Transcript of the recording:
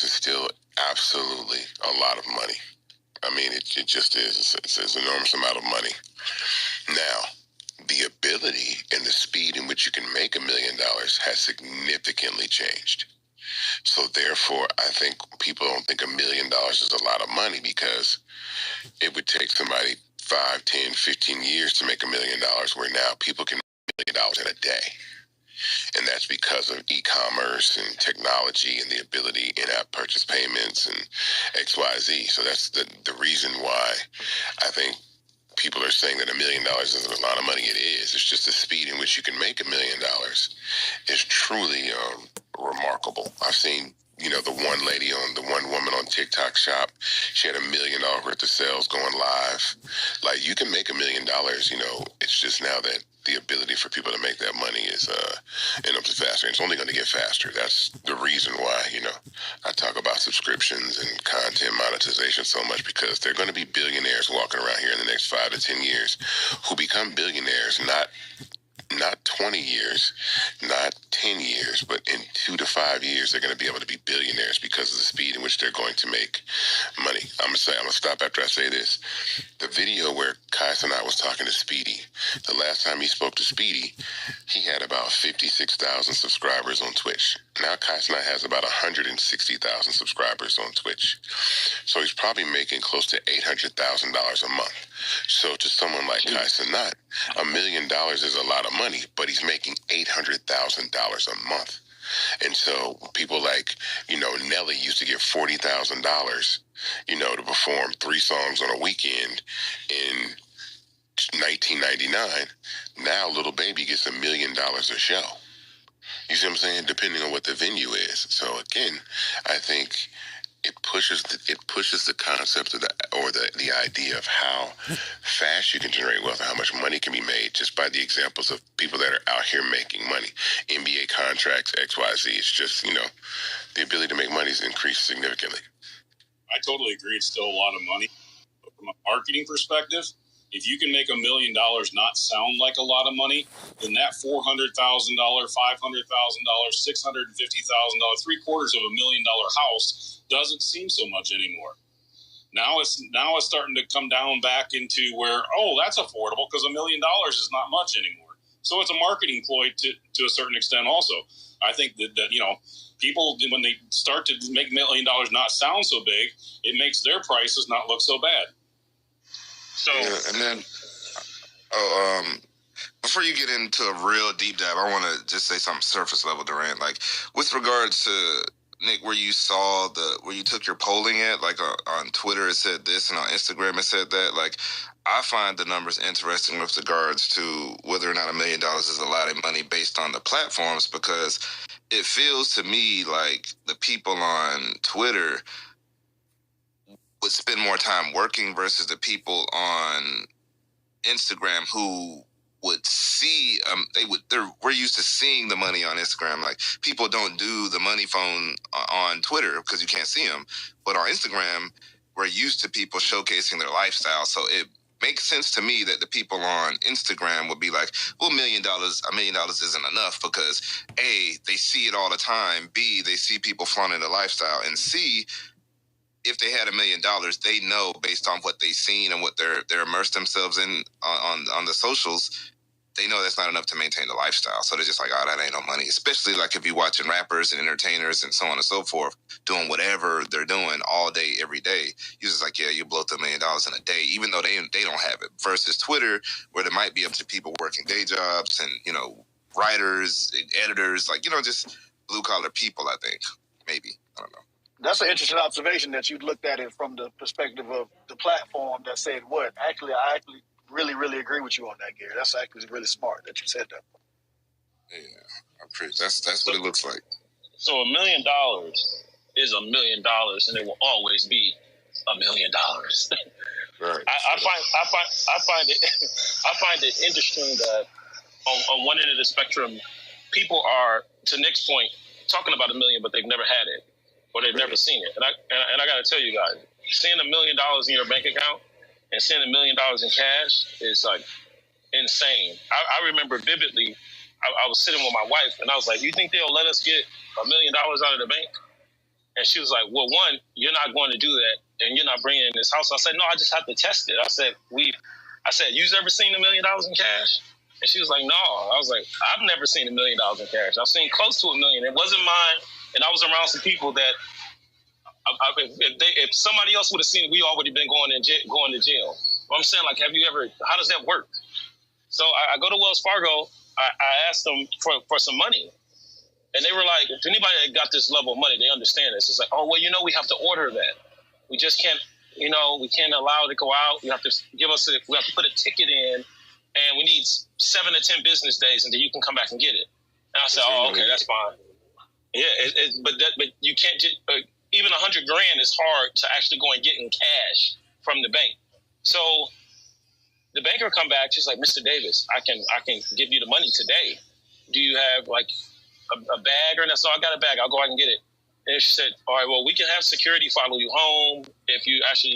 is still absolutely a lot of money. I mean, it just is. It's an enormous amount of money. Now, the ability and the speed in which you can make $1 million has significantly changed. So therefore, I think people don't think $1 million is a lot of money, because it would take somebody 5, 10, 15 years to make $1 million, where now people can make $1 million in a day. And that's because of e-commerce and technology and the ability in-app purchase payments and XYZ. So that's the reason why I think people are saying that $1 million isn't a lot of money. It is. It's just the speed in which you can make $1 million is truly remarkable. I've seen, the one woman on TikTok shop, she had $1 million worth of sales going live. Like, you can make $1 million, it's just now that the ability for people to make that money is faster. And it's only going to get faster. That's the reason why, I talk about subscriptions and content monetization so much, because there are going to be billionaires walking around here in the next 5 to 10 years who become billionaires, not 20 years, not 10 years, but in 2 to 5 years, they're going to be able to be billionaires because of the speed in which they're going to make money. I'm going to stop after I say this. The video where Kai Cenat was talking to Speedy, the last time he spoke to Speedy, he had about 56,000 subscribers on Twitch. Now Kai Cenat has about 160,000 subscribers on Twitch. So he's probably making close to $800,000 a month. So to someone like Kai Cenat, $1 million is a lot of money, but he's making $800,000 a month. And so people like, Nelly used to get $40,000, to perform 3 songs on a weekend in 1999. Now Little Baby gets $1 million a show. You see what I'm saying? Depending on what the venue is. So again, I think it pushes the concept of the idea of how fast you can generate wealth and how much money can be made just by the examples of people that are out here making money. NBA contracts, XYZ. It's just, the ability to make money has increased significantly. I totally agree. It's still a lot of money. But from a marketing perspective, if you can make $1 million not sound like a lot of money, then that $400,000, $500,000, $650,000, $750,000 house doesn't seem so much anymore. Now it's starting to come down back into where, that's affordable, because $1 million is not much anymore. So it's a marketing ploy to a certain extent also. I think that people, when they start to make $1 million not sound so big, it makes their prices not look so bad. So, yeah, and then, before you get into a real deep dive, I want to just say something surface level, Durant. Like, with regards to Nick, where you took your polling at, like on Twitter it said this, and on Instagram it said that. Like, I find the numbers interesting with regards to whether or not $1 million is a lot of money based on the platforms, because it feels to me like the people on Twitter would spend more time working versus the on Instagram who would see we're used to seeing the money on Instagram. Like, people don't do the money phone on Twitter because you can't see them, but on Instagram we're used to people showcasing their lifestyle. So it makes sense to me that the people on Instagram would be like, well, $1 million isn't enough, because A, they see it all the time, B, they see people flaunting their lifestyle, and C, if they had $1 million, they know based on what they've seen and what they're immersed themselves in on the socials, they know that's not enough to maintain the lifestyle. So they're just like, that ain't no money. Especially like if you're watching rappers and entertainers and so on and so forth doing whatever they're doing all day, every day. You're just like, yeah, you blow $1 million in a day, even though they don't have it. Versus Twitter, where there might be up to people working day jobs and, writers, editors, like, just blue collar people, I think. Maybe. I don't know. That's an interesting observation that you looked at it from the perspective of the platform that said what? Actually, I really, really agree with you on that, Gary. That's actually really smart that you said that. Yeah, I appreciate that's what it looks like. So $1 million is $1 million, and it will always be $1 million. Right. I find it interesting that on one end of the spectrum, people are, to Nick's point, talking about $1 million, but they've never had it. Or they've never seen it. And I got to tell you guys, seeing $1 million in your bank account and seeing $1 million in cash is like insane. I remember vividly, I was sitting with my wife and I was like, you think they'll let us get $1 million out of the bank? And she was like, well, one, you're not going to do that, and you're not bringing it in this house. I said, no, I just have to test it. I said, you've ever seen $1 million in cash? And she was like, no. I was like, I've never seen $1 million in cash. I've seen close to $1 million. It wasn't mine, and I was around some people that if somebody else would have seen it, we already been going to jail. But I'm saying, like, how does that work? So I go to Wells Fargo. I asked them for some money. And they were like, if anybody that got this level of money, they understand this. It's like, oh, well, we have to order that. We just can't, we can't allow it to go out. You have to we have to put a ticket in, and we need 7 to 10 business days, and then you can come back and get it. And I said, oh, okay, that's fine. Yeah, but you can't just, even $100,000 is hard to actually go and get in cash from the bank. So the banker come back, she's like, Mr. Davis, I can give you the money today. Do you have like a bag or not? So I got a bag. I'll go out and get it. And she said, all right, well, we can have security follow you home if you actually